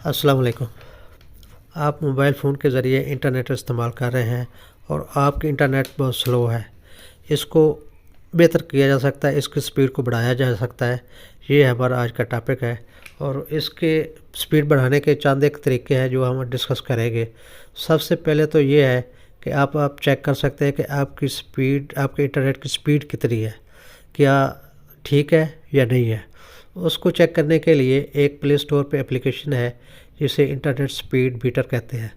السلام علیکم۔ آپ موبائل فون کے ذریعے انٹرنیٹ استعمال کر رہے ہیں اور آپ کی انٹرنیٹ بہت سلو ہے، اس کو بہتر کیا جا سکتا ہے، اس کی سپیڈ کو بڑھایا جا سکتا ہے۔ یہ ہمارا آج کا ٹاپک ہے اور اس کے سپیڈ بڑھانے کے چند ایک طریقے ہیں جو ہم ڈسکس کریں گے۔ سب سے پہلے تو یہ ہے کہ آپ چیک کر سکتے ہیں کہ آپ کی سپیڈ، آپ کے انٹرنیٹ کی سپیڈ کتنی ہے، کیا ٹھیک ہے یا نہیں ہے۔ اس کو چیک کرنے کے لیے ایک پلے اسٹور پہ اپلیکیشن ہے جسے انٹرنیٹ سپیڈ میٹر کہتے ہیں۔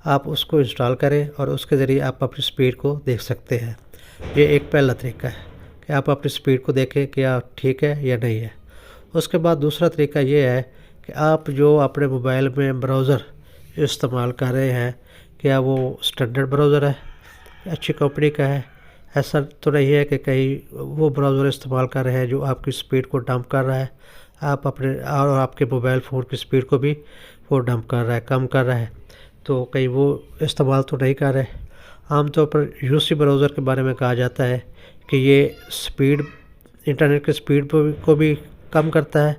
آپ اس کو انسٹال کریں اور اس کے ذریعے آپ اپنی سپیڈ کو دیکھ سکتے ہیں۔ یہ ایک پہلا طریقہ ہے کہ آپ اپنی سپیڈ کو دیکھیں کیا ٹھیک ہے یا نہیں ہے۔ اس کے بعد دوسرا طریقہ یہ ہے کہ آپ جو اپنے موبائل میں براؤزر استعمال کر رہے ہیں، کیا وہ اسٹینڈرڈ براؤزر ہے، اچھی کمپنی کا ہے۔ ایسا تو نہیں ہے کہ کہیں وہ براؤزر استعمال کر رہے ہیں جو آپ کی سپیڈ کو ڈمپ کر رہا ہے، آپ اپنے اور آپ کے موبائل فون کی سپیڈ کو بھی وہ ڈمپ کر رہا ہے، کم کر رہا ہے، تو کہیں وہ استعمال تو نہیں کر رہے۔ عام طور پر یو سی براؤزر کے بارے میں کہا جاتا ہے کہ یہ سپیڈ، انٹرنیٹ کی سپیڈ کو بھی کم کرتا ہے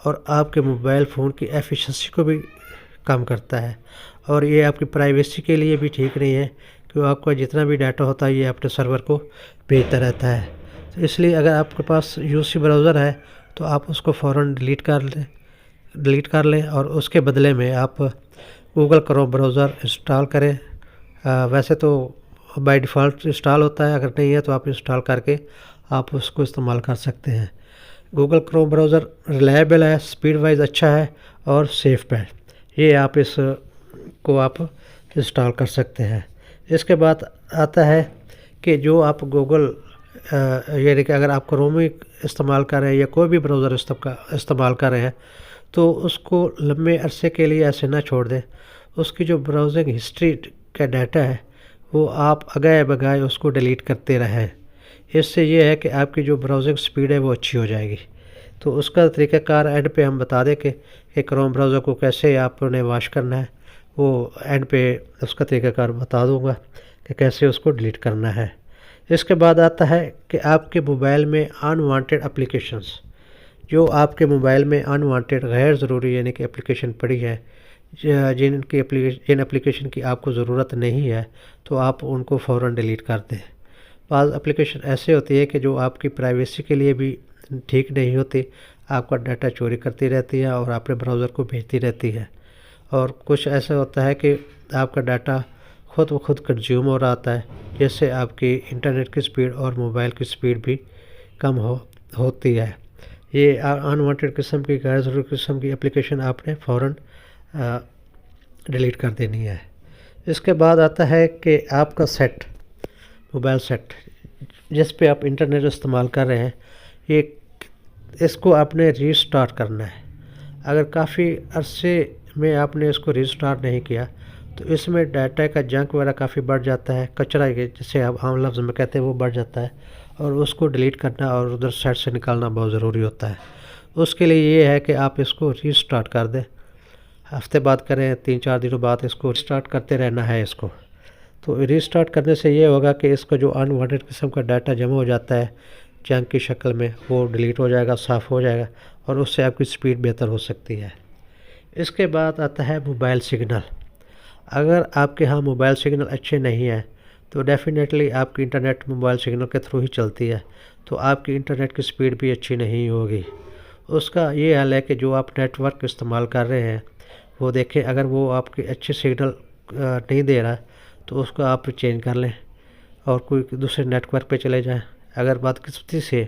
اور آپ کے موبائل فون کی ایفیشنسی کو بھی کم کرتا ہے، اور یہ آپ کی پرائیویسی کے لیے بھی ٹھیک نہیں ہے کہ آپ کا جتنا بھی ڈاٹا ہوتا ہے یہ اپنے سرور کو بھیجتا رہتا ہے۔ تو اس لیے اگر آپ کے پاس یو سی براؤزر ہے تو آپ اس کو فوراً ڈیلیٹ کر لیں اور اس کے بدلے میں آپ گوگل کروم براؤزر انسٹال کریں۔ ویسے تو بائی ڈیفالٹ انسٹال ہوتا ہے، اگر نہیں ہے تو آپ انسٹال کر کے آپ اس کو استعمال کر سکتے ہیں۔ گوگل کروم براؤزر ریلائبل ہے، سپیڈ وائز اچھا ہے اور سیف ہے۔ یہ آپ اس کو آپ انسٹال کر سکتے ہیں۔ اس کے بعد آتا ہے کہ جو آپ گوگل یعنی کہ اگر آپ کروم استعمال کر رہے ہیں یا کوئی بھی براؤزر استعمال کر رہے ہیں تو اس کو لمبے عرصے کے لیے ایسے نہ چھوڑ دیں۔ اس کی جو براؤزنگ ہسٹری کا ڈاٹا ہے وہ آپ اگائے بگائے اس کو ڈیلیٹ کرتے رہیں۔ اس سے یہ ہے کہ آپ کی جو براؤزنگ سپیڈ ہے وہ اچھی ہو جائے گی۔ تو اس کا طریقہ کار اینڈ پہ ہم بتا دیں کہ کروم براؤزر کو کیسے آپ نے واش کرنا ہے، وہ اینڈ پہ اس کا طریقہ کار بتا دوں گا کہ کیسے اس کو ڈیلیٹ کرنا ہے۔ اس کے بعد آتا ہے کہ آپ کے موبائل میں انوانٹیڈ اپلیکیشنز، جو آپ کے موبائل میں انوانٹیڈ غیر ضروری یعنی کہ اپلیکیشن پڑی ہے، جن اپلیکیشن کی آپ کو ضرورت نہیں ہے، تو آپ ان کو فوراً ڈیلیٹ کر دیں۔ بعض اپلیکیشن ایسے ہوتی ہے کہ جو آپ کی پرائیویسی کے لیے بھی ٹھیک نہیں ہوتی، آپ کا ڈاٹا چوری کرتی رہتی ہے اور اپنے براؤزر کو بھیجتی رہتی ہے، اور کچھ ایسا ہوتا ہے کہ آپ کا ڈاٹا خود بخود کنزیوم ہو رہا ہوتا ہے، جس سے آپ کی انٹرنیٹ کی سپیڈ اور موبائل کی سپیڈ بھی کم ہوتی ہے۔ یہ انوانٹیڈ قسم کی، غیر ضروری قسم کی اپلیکیشن آپ نے فوراً ڈیلیٹ کر دینی ہے۔ اس کے بعد آتا ہے کہ آپ کا موبائل سیٹ جس پہ آپ انٹرنیٹ استعمال کر رہے ہیں، اس کو آپ نے ری اسٹارٹ کرنا ہے۔ اگر کافی عرصے میں آپ نے اس کو ری اسٹارٹ نہیں کیا تو اس میں ڈاٹا کا جنک وغیرہ کافی بڑھ جاتا ہے، کچرا جسے آپ عام لفظ میں کہتے ہیں وہ بڑھ جاتا ہے، اور اس کو ڈیلیٹ کرنا اور ادھر سیٹ سے نکالنا بہت ضروری ہوتا ہے۔ اس کے لیے یہ ہے کہ آپ اس کو ری اسٹارٹ کر دیں، ہفتے بعد کریں، 3-4 دنوں بعد اس کو ری اسٹارٹ کرتے رہنا ہے اس کو۔ تو ری اسٹارٹ کرنے سے یہ ہوگا کہ اس کا جو انوانٹیڈ قسم کا ڈاٹا جمع ہو جاتا ہے جنک کی شکل میں، وہ ڈیلیٹ ہو جائے گا، صاف ہو جائے گا، اور اس سے آپ کی سپیڈ بہتر ہو سکتی ہے۔ اس کے بعد آتا ہے موبائل سگنل۔ اگر آپ کے ہاں موبائل سگنل اچھے نہیں ہیں تو ڈیفینیٹلی آپ کی انٹرنیٹ موبائل سگنل کے تھرو ہی چلتی ہے، تو آپ کی انٹرنیٹ کی سپیڈ بھی اچھی نہیں ہوگی۔ اس کا یہ حل ہے کہ جو آپ نیٹ ورک استعمال کر رہے ہیں وہ دیکھیں، اگر وہ آپ کے اچھے سگنل نہیں دے رہا تو اس کو آپ چینج کر لیں اور کوئی دوسرے نیٹ ورک پہ چلے جائیں۔ اگر بدقسمتی سے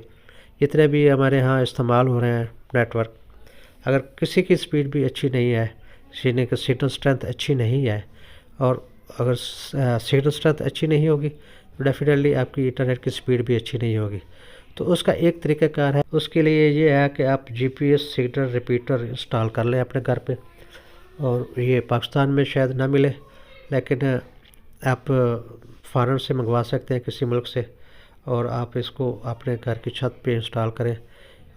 جتنے بھی ہمارے ہاں استعمال ہو رہے ہیں نیٹ ورک، اگر کسی کی سپیڈ بھی اچھی نہیں ہے، سینے کا سگنل اسٹرینتھ اچھی نہیں ہے، اور اگر سگنل اسٹرینتھ اچھی نہیں ہوگی تو ڈیفینیٹلی آپ کی انٹرنیٹ کی سپیڈ بھی اچھی نہیں ہوگی۔ تو اس کا ایک طریقہ کار ہے، اس کے لیے یہ ہے کہ آپ G P S signal repeater install کر لیں اپنے گھر پہ، اور یہ پاکستان میں شاید نہ ملے، لیکن آپ فارن سے منگوا سکتے ہیں کسی ملک سے، اور آپ اس کو اپنے گھر کی چھت پہ انسٹال کریں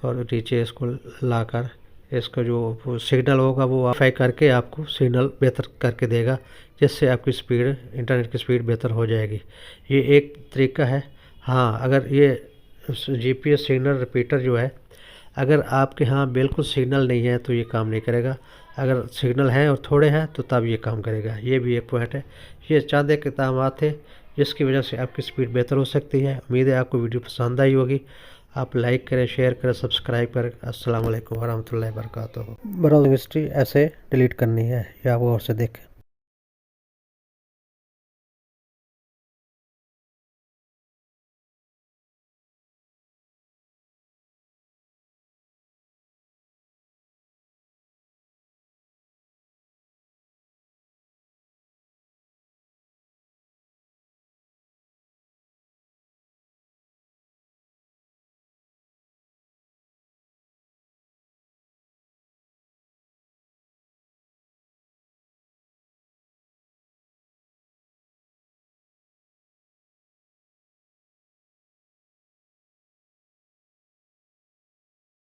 اور نیچے اس کو لا کر اس کا جو سگنل ہوگا وہ وائی فائی کر کے آپ کو سگنل بہتر کر کے دے گا، جس سے آپ کی سپیڈ، انٹرنیٹ کی سپیڈ بہتر ہو جائے گی۔ یہ ایک طریقہ ہے۔ ہاں، اگر یہ جی پی ایس سگنل ریپیٹر جو ہے، اگر آپ کے ہاں بالکل سگنل نہیں ہے تو یہ کام نہیں کرے گا۔ اگر سگنل ہیں اور تھوڑے ہیں تو تب یہ کام کرے گا. یہ بھی ایک پوائنٹ ہے. یہ چند ایک اقدامات تھے جس کی وجہ سے آپ کی سپیڈ بہتر ہو سکتی ہے. امید ہے آپ کو ویڈیو پسند آئی ہوگی. آپ لائک کریں، شیئر کریں، سبسکرائب کریں. السلام علیکم ورحمۃ اللہ وبرکاتہ. براؤزنگ ہسٹری ایسے ڈیلیٹ کرنی ہے یا وہ اور سے دیکھیں.